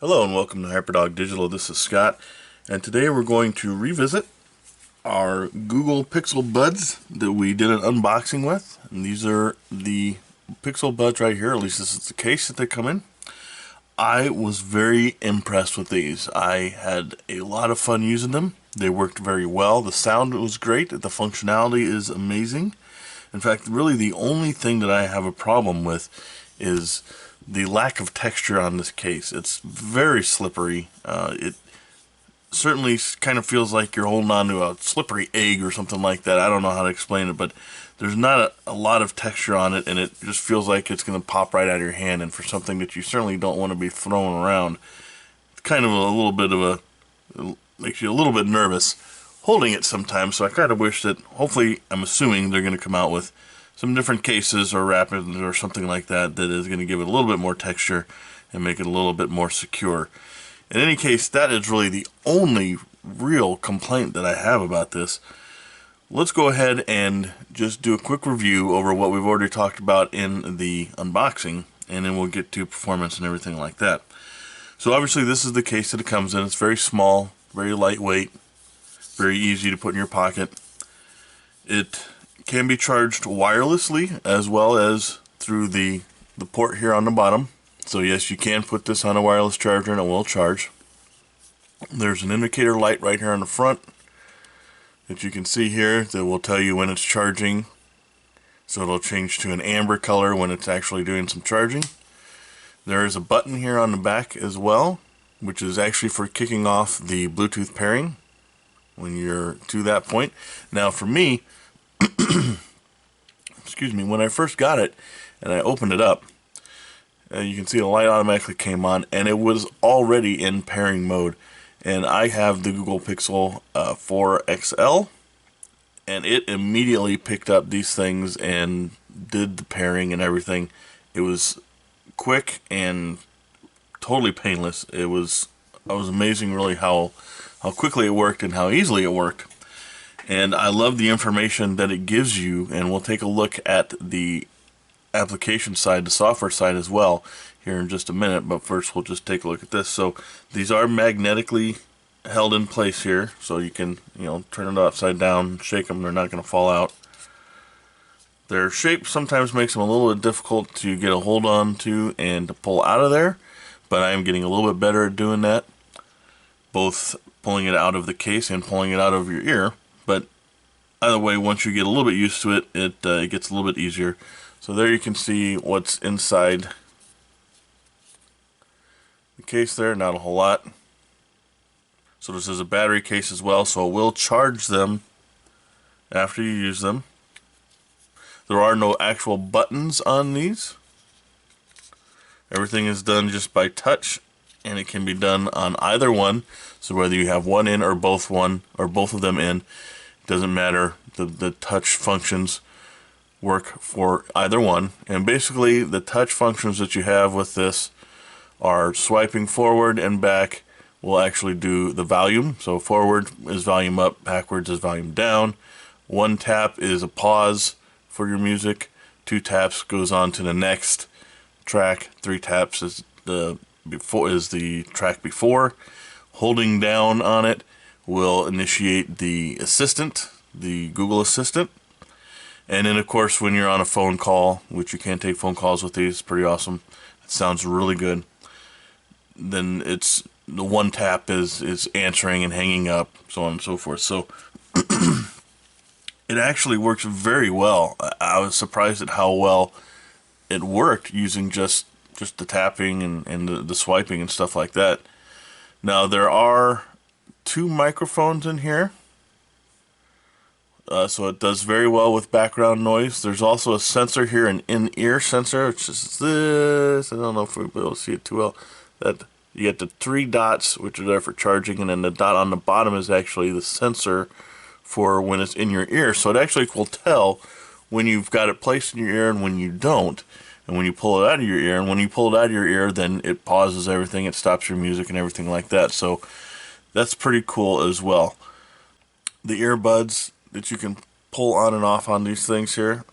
Hello and welcome to HyperDog Digital. This is Scott, and today we're going to revisit our Google Pixel Buds that we did an unboxing with. And these are the Pixel Buds right here, at least this is the case that they come in. I was very impressed with these. I had a lot of fun using them. They worked very well. The sound was great. The functionality is amazing. In fact, really the only thing that I have a problem with is the lack of texture on this case. It's very slippery. It certainly kind of feels like you're holding on to a slippery egg or something like that. I don't know how to explain it, but there's not a lot of texture on it, and it just feels like it's going to pop right out of your hand. And for something that you certainly don't want to be throwing around, it's kind of a little bit of a, makes you a little bit nervous holding it sometimes. So I kind of wish that, hopefully, I'm assuming they're going to come out with some different cases or wrappers or something like that that is going to give it a little bit more texture and make it a little bit more secure. In any case, that is really the only real complaint that I have about this. Let's go ahead and just do a quick review over what we've already talked about in the unboxing, and then we'll get to performance and everything like that. So obviously this is the case that it comes in. It's very small, very lightweight, very easy to put in your pocket. It can be charged wirelessly as well as through the port here on the bottom. So yes, you can put this on a wireless charger and it will charge. There's an indicator light right here on the front that you can see here that will tell you when it's charging. So it'll change to an amber color when it's actually doing some charging. There is a button here on the back as well, which is actually for kicking off the Bluetooth pairing when you're to that point. Now for me, excuse me, when I first got it and I opened it up, you can see the light automatically came on and it was already in pairing mode. And I have the Google Pixel 4 XL, and it immediately picked up these things and did the pairing and everything. It was quick and totally painless. It was amazing really how quickly it worked and how easily it worked. And I love the information that it gives you, and we'll take a look at the application side, the software side as well here in just a minute, but first we'll just take a look at this. So these are magnetically held in place here, so you can, turn it upside down, shake them, they're not going to fall out. Their shape sometimes makes them a little bit difficult to get a hold on to and to pull out of there, but I am getting a little bit better at doing that, both pulling it out of the case and pulling it out of your ear. But either way, once you get a little bit used to it, it gets a little bit easier. So there you can see what's inside the case there, not a whole lot. So this is a battery case as well, so it will charge them after you use them. There are no actual buttons on these. Everything is done just by touch, and it can be done on either one. So whether you have one in or both of them in, it doesn't matter. The touch functions work for either one. And basically the touch functions that you have with this are swiping forward and back will actually do the volume. So forward is volume up, backwards is volume down. One tap is a pause for your music. 2 taps goes on to the next track. 3 taps is the track before. Holding down on it will initiate the assistant, the Google Assistant. And then of course when you're on a phone call, which you can take phone calls with these, pretty awesome. It sounds really good. Then it's the 1 tap is answering and hanging up, so on and so forth. So it actually works very well. I was surprised at how well it worked using just the tapping and the swiping and stuff like that. Now there are 2 microphones in here. So it does very well with background noise. There's also a sensor here, an in-ear sensor, which is this. I don't know if we'll be able to see it too well. That you get the 3 dots, which are there for charging, and then the dot on the bottom is actually the sensor for when it's in your ear. So it actually will tell when you've got it placed in your ear and when you don't, and when you pull it out of your ear. And when you pull it out of your ear, then it pauses everything, it stops your music and everything like that. So that's pretty cool as well. The earbuds that you can pull on and off on these things here.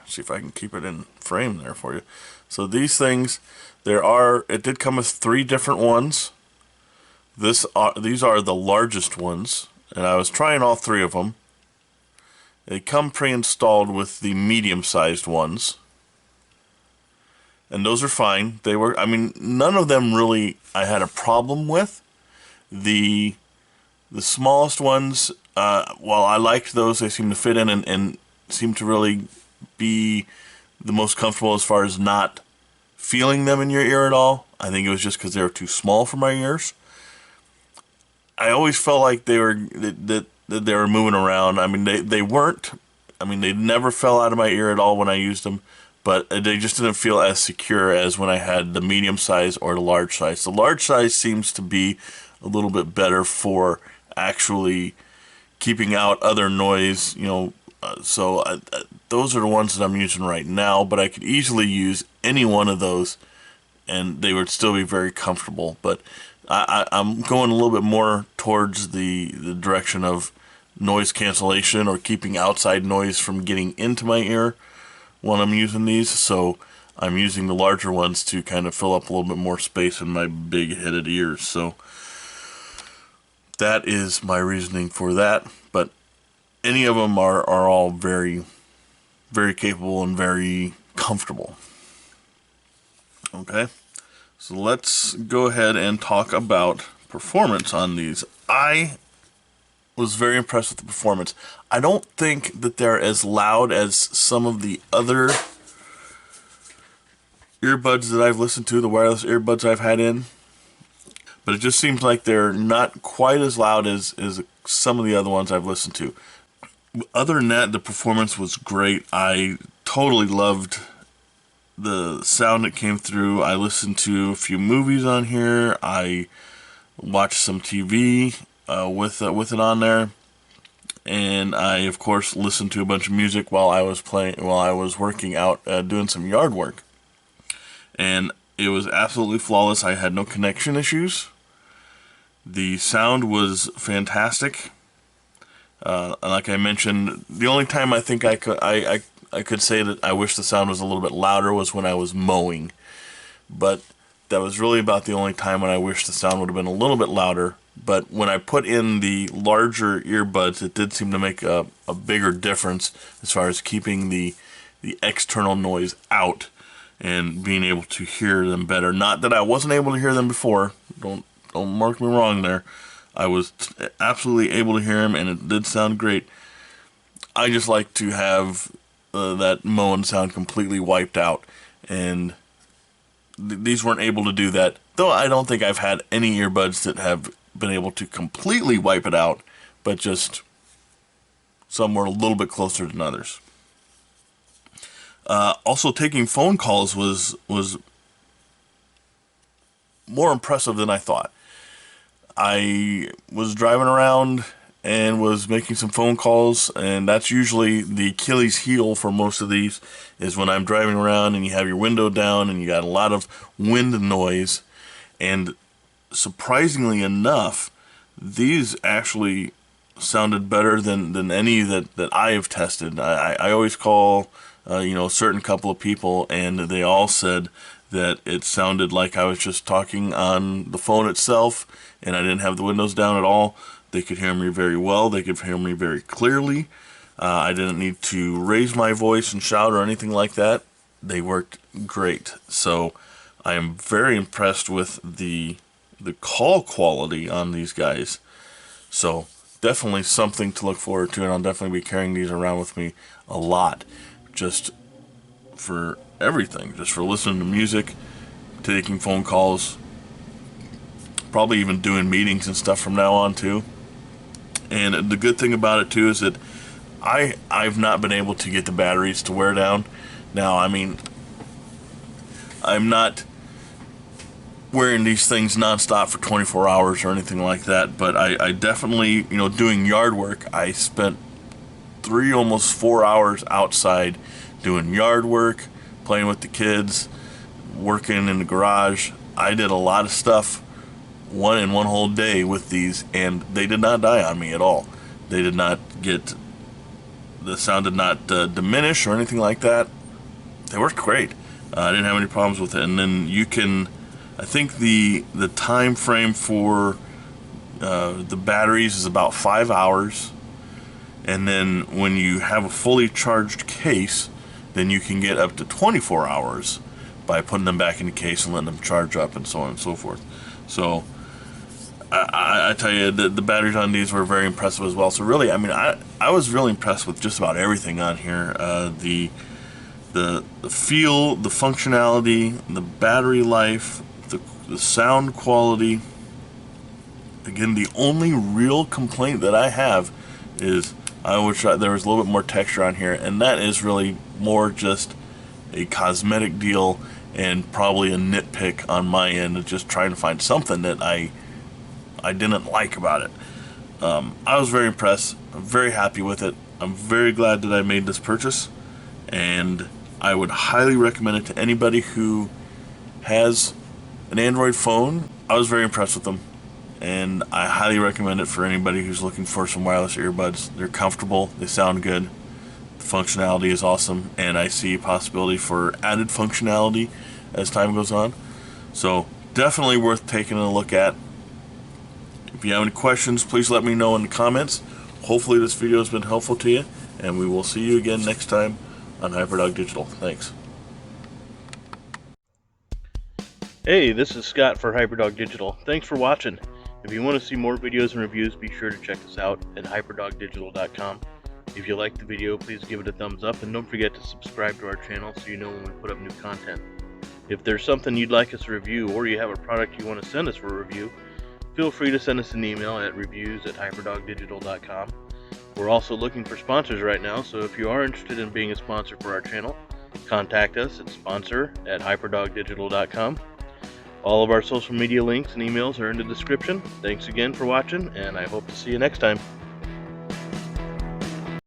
See if I can keep it in frame there for you. So these things, it did come with 3 different ones. These are the largest ones, and I was trying all 3 of them. They come pre-installed with the medium-sized ones, and those are fine. They were, I mean, none of them really I had a problem with. The smallest ones, while I liked those, they seemed to fit in and seemed to really be the most comfortable as far as not feeling them in your ear at all. I think it was just because they were too small for my ears. I always felt like they were that they were moving around. I mean, they weren't. I mean, they never fell out of my ear at all when I used them, but they just didn't feel as secure as when I had the medium size or the large size. The large size seems to be a little bit better for actually keeping out other noise, you know. Those are the ones that I'm using right now, but I could easily use any one of those and they would still be very comfortable. But I'm going a little bit more towards the direction of noise cancellation or keeping outside noise from getting into my ear when I'm using these. So I'm using the larger ones to kind of fill up a little bit more space in my big-headed ears. So that is my reasoning for that. But any of them are all very, very capable and very comfortable. Okay, so let's go ahead and talk about performance on these. I was very impressed with the performance. I don't think that they're as loud as some of the other earbuds that I've listened to, the wireless earbuds I've had in, but it just seems like they're not quite as loud as some of the other ones I've listened to. Other than that, the performance was great. I totally loved the sound that came through. I listened to a few movies on here. I watched some TV with it on there, and I of course listened to a bunch of music while I was working out, doing some yard work, and it was absolutely flawless. I had no connection issues. The sound was fantastic. Like I mentioned, the only time I think I could say that I wish the sound was a little bit louder was when I was mowing. But that was really about the only time when I wish the sound would have been a little bit louder. But when I put in the larger earbuds, it did seem to make a bigger difference as far as keeping the external noise out and being able to hear them better. Not that I wasn't able to hear them before. Don't mark me wrong there. I was absolutely able to hear them, and it did sound great. I just like to have that mowing sound completely wiped out, and these weren't able to do that. Though I don't think I've had any earbuds that have been able to completely wipe it out, but just some were a little bit closer than others. Also, taking phone calls was more impressive than I thought. I was driving around and was making some phone calls, and that's usually the Achilles heel for most of these, is when I'm driving around and you have your window down and you got a lot of wind noise. And surprisingly enough, these actually sounded better than any that I have tested. I always call a certain couple of people, and they all said that it sounded like I was just talking on the phone itself, and I didn't have the windows down at all. They could hear me very well. They could hear me very clearly. I didn't need to raise my voice and shout or anything like that. They worked great. So I am very impressed with the call quality on these guys. So definitely something to look forward to, and I'll definitely be carrying these around with me a lot, just for everything, just for listening to music, taking phone calls, probably even doing meetings and stuff from now on too. And the good thing about it too is that I've not been able to get the batteries to wear down. Now, I mean, I'm not wearing these things nonstop for 24 hours or anything like that, but I definitely, doing yard work, I spent 3, almost 4 hours outside doing yard work, playing with the kids, working in the garage. I did a lot of stuff in one whole day with these, and they did not die on me at all. They did not the sound did not diminish or anything like that. They worked great. I didn't have any problems with it. And then you can, I think the time frame for the batteries is about 5 hours. And then when you have a fully charged case, then you can get up to 24 hours by putting them back in the case and letting them charge up and so on and so forth. So I tell you, the batteries on these were very impressive as well. So really, I mean, I was really impressed with just about everything on here. The feel, the functionality, the battery life, the sound quality. Again, the only real complaint that I have is I wish there was a little bit more texture on here, and that is really more just a cosmetic deal and probably a nitpick on my end of just trying to find something that I didn't like about it. I was very impressed. I'm very happy with it. I'm very glad that I made this purchase, and I would highly recommend it to anybody who has an Android phone. I was very impressed with them, and I highly recommend it for anybody who's looking for some wireless earbuds. They're comfortable, they sound good, the functionality is awesome, and I see a possibility for added functionality as time goes on. So definitely worth taking a look at. If you have any questions, please let me know in the comments. Hopefully this video has been helpful to you, and we will see you again next time on HyperDog Digital. Thanks. Hey, this is Scott for HyperDog Digital. Thanks for watching. If you want to see more videos and reviews, be sure to check us out at hyperdogdigital.com. If you liked the video, please give it a thumbs up, and don't forget to subscribe to our channel so you know when we put up new content. If there's something you'd like us to review, or you have a product you want to send us for a review, feel free to send us an email at reviews@hyperdogdigital.com. We're also looking for sponsors right now, so if you are interested in being a sponsor for our channel, contact us at sponsor@hyperdogdigital.com. All of our social media links and emails are in the description. Thanks again for watching, and I hope to see you next time.